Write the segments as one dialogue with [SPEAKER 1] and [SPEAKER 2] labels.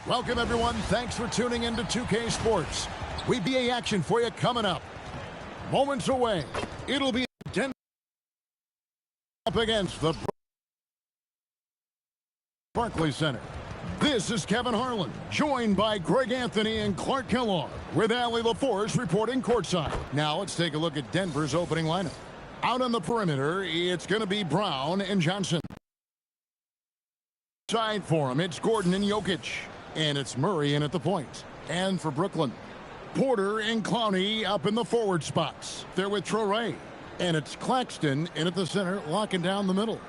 [SPEAKER 1] Welcome, everyone. Thanks for tuning in to 2K Sports. NBA action for you coming up. Moments away, it'll be Denver up against the Barclays Center. This is Kevin Harlan, joined by Greg Anthony and Clark Kellogg, with Allie LaForce reporting courtside. Now let's take a look at Denver's opening lineup. Out on the perimeter, it's going to be Brown and Johnson. Side for him, it's Gordon and Jokic. And it's Murray in at the point. And for Brooklyn, Porter and Clowney up in the forward spots. They're with Traoré. And it's Claxton in at the center, locking down the middle.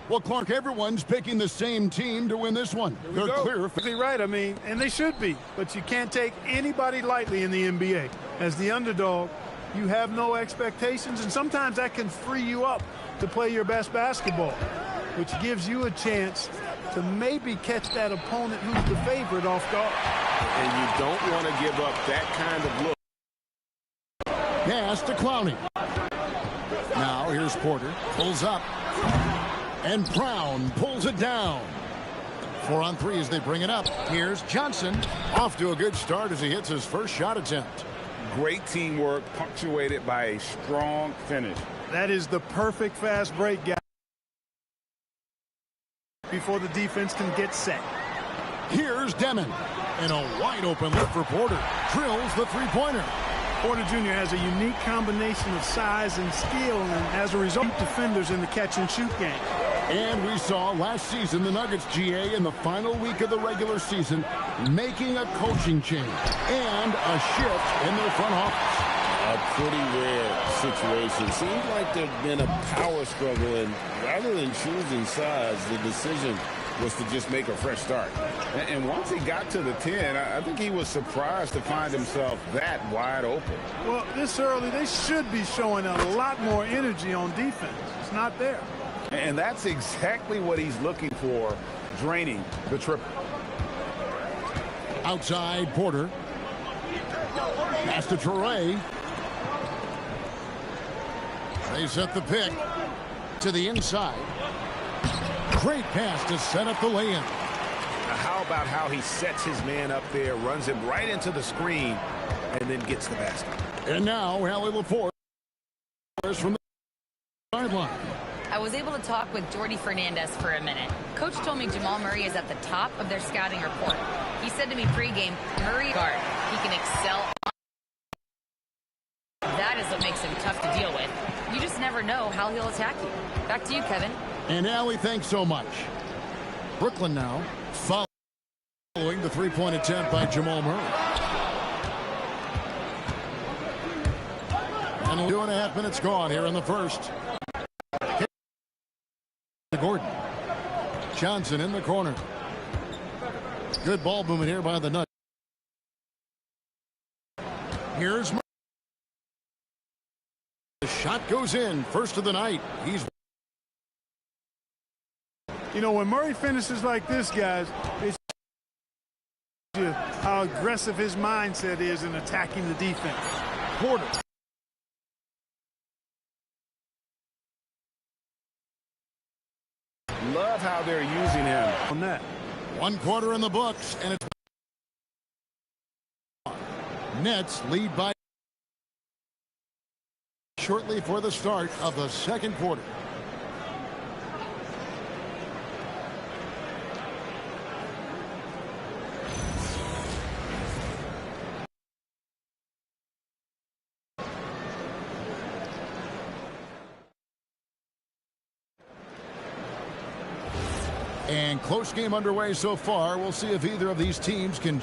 [SPEAKER 1] Well, Clark, everyone's picking the same team to win this one. They're clear.
[SPEAKER 2] Right, I mean, and they should be. But you can't take anybody lightly in the NBA. As the underdog, you have no expectations, and sometimes that can free you up to play your best basketball, which gives you a chance to maybe catch that opponent who's the favorite off guard.
[SPEAKER 3] And you don't want to give up that kind of look.
[SPEAKER 1] Pass to Clowney. Now here's Porter. Pulls up. And Brown pulls it down. 4 on 3 as they bring it up. Here's Johnson. Off to a good start as he hits his first shot attempt.
[SPEAKER 3] Great teamwork punctuated by a strong finish.
[SPEAKER 2] That is the perfect fast break, guy. Before the defense can get set.
[SPEAKER 1] Here's Demon. And a wide open look for Porter. Drills the three-pointer.
[SPEAKER 2] Porter Jr. has a unique combination of size and skill, and as a result, defenders in the catch-and-shoot game.
[SPEAKER 1] And we saw last season the Nuggets, GA, in the final week of the regular season, making a coaching change and a shift in their front office.
[SPEAKER 4] A pretty rare situation. Seems like there's been a power struggle, and rather than choosing sides, the decision was to just make a fresh start.
[SPEAKER 3] And once he got to the 10, I think he was surprised to find himself that wide open.
[SPEAKER 2] Well, this early, they should be showing a lot more energy on defense. It's not there.
[SPEAKER 3] And that's exactly what he's looking for, draining the triple.
[SPEAKER 1] Outside, Porter. Pass to Traoré. They set the pick to the inside. Great pass to set up the lay-in.
[SPEAKER 4] Now how about how he sets his man up there, runs him right into the screen, and then gets the basket.
[SPEAKER 1] And now, Allie LaForce from the sideline.
[SPEAKER 5] I was able to talk with Jordi Fernandez for a minute. Coach told me Jamal Murray is at the top of their scouting report. He said to me pregame, Murray guard, he can excel. That is what makes him tough to deal with. You just never know how he'll attack you. Back to you, Kevin.
[SPEAKER 1] And Allie, thanks so much. Brooklyn now following the three-point attempt by Jamal Murray. And 2.5 minutes gone here in the first. Gordon. Johnson in the corner. Good ball movement here by the Nuggets. Here's Murray. The shot goes in. First of the night.
[SPEAKER 2] You know, when Murray finishes like this, guys, it's how aggressive his mindset is in attacking the defense.
[SPEAKER 1] Porter.
[SPEAKER 3] Love how they're using him
[SPEAKER 2] on that.
[SPEAKER 1] 1 quarter in the books, and it's Nets lead by shortly for the start of the second quarter. And close game underway so far. We'll see if either of these teams can.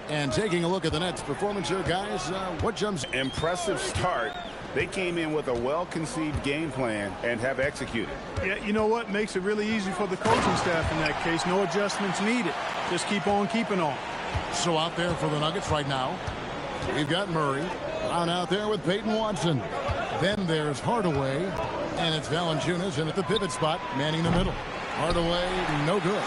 [SPEAKER 1] And taking a look at the Nets' performance here, guys, what jumps?
[SPEAKER 3] Impressive start. They came in with a well-conceived game plan and have executed.
[SPEAKER 2] Yeah, you know what? Makes it really easy for the coaching staff in that case. No adjustments needed. Just keep on keeping on.
[SPEAKER 1] So out there for the Nuggets right now, we've got Murray. Brown out there with Peyton Watson. Then there's Hardaway. And it's Valanciunas in at the pivot spot, manning the middle. Hardaway, no good.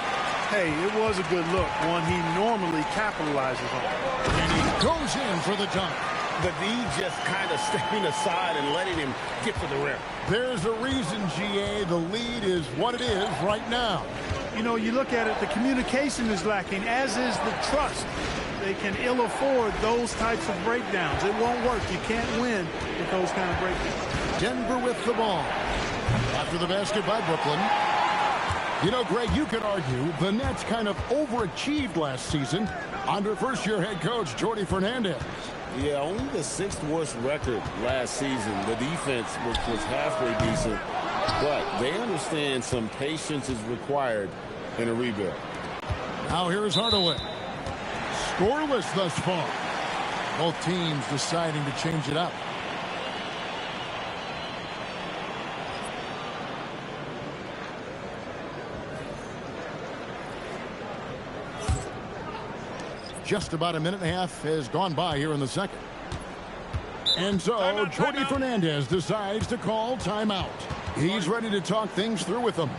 [SPEAKER 2] Hey, it was a good look, one he normally capitalizes on.
[SPEAKER 1] And he goes in for the dunk.
[SPEAKER 4] The D just kind of stepping aside and letting him get to the rim.
[SPEAKER 1] There's a reason, GA, the lead is what it is right now.
[SPEAKER 2] you know, you look at it, the communication is lacking, as is the trust. They can ill afford those types of breakdowns. It won't work. You can't win with those kind of breakdowns.
[SPEAKER 1] Denver with the ball. After the basket by Brooklyn. You know, Greg, you could argue the Nets kind of overachieved last season under first-year head coach Jordi Fernandez.
[SPEAKER 4] Yeah, only the 6th worst record last season. The defense was halfway decent, but they understand some patience is required in a rebuild.
[SPEAKER 1] Now here's Hardaway. Scoreless thus far. Both teams deciding to change it up. Just about a minute and a half has gone by here in the second. And so Jordi Fernandez decides to call timeout. He's ready to talk things through with them.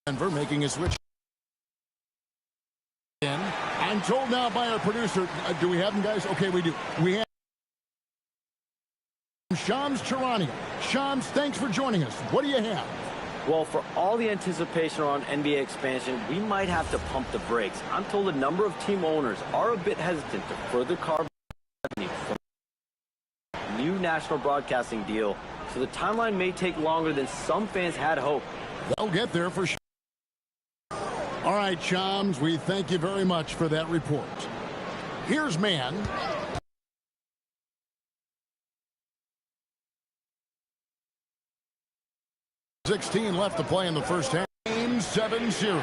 [SPEAKER 1] Denver making a switch. I'm told now by our producer, do we have them, guys? Okay, we do. We have Shams Charania. Shams, thanks for joining us. What do you have?
[SPEAKER 6] Well, for all the anticipation around NBA expansion, we might have to pump the brakes. I'm told a number of team owners are a bit hesitant to further carve revenue from a new national broadcasting deal, so the timeline may take longer than some fans had hoped.
[SPEAKER 1] They'll get there for sure. All right, Shams, we thank you very much for that report. Here's Man. .16 left to play in the first half. Game 7 series.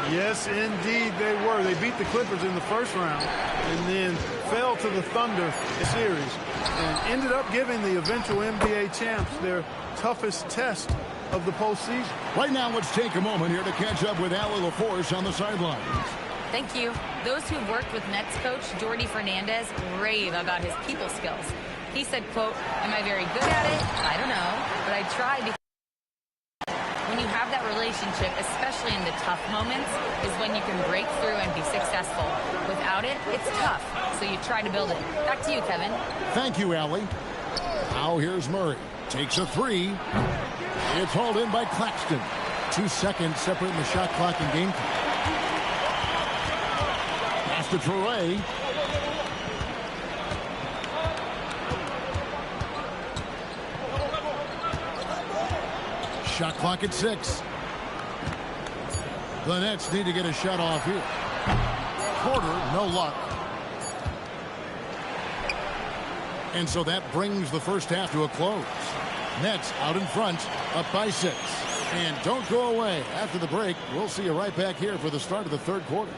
[SPEAKER 2] Yes, indeed they were. They beat the Clippers in the first round and then fell to the Thunder series and ended up giving the eventual NBA champs their toughest test of the postseason.
[SPEAKER 1] Right now, let's take a moment here to catch up with Allie LaForce on the sidelines.
[SPEAKER 5] Thank you. Those who've worked with Nets coach Jordi Fernandez rave about his people skills. He said, quote, "Am I very good at it? I don't know, but I try." Because when you have that relationship, especially in the tough moments, is when you can break through and be successful. Without it, it's tough, so you try to build it. Back to you, Kevin.
[SPEAKER 1] Thank you, Allie. Now here's Murray. Takes a three. It's hauled in by Claxton. 2 seconds separating the shot clock and game clock. Pass to Traore. Shot clock at 6. The Nets need to get a shot off here. Porter, no luck. And so that brings the first half to a close. Nets out in front, up by 6. And don't go away. After the break, we'll see you right back here for the start of the third quarter.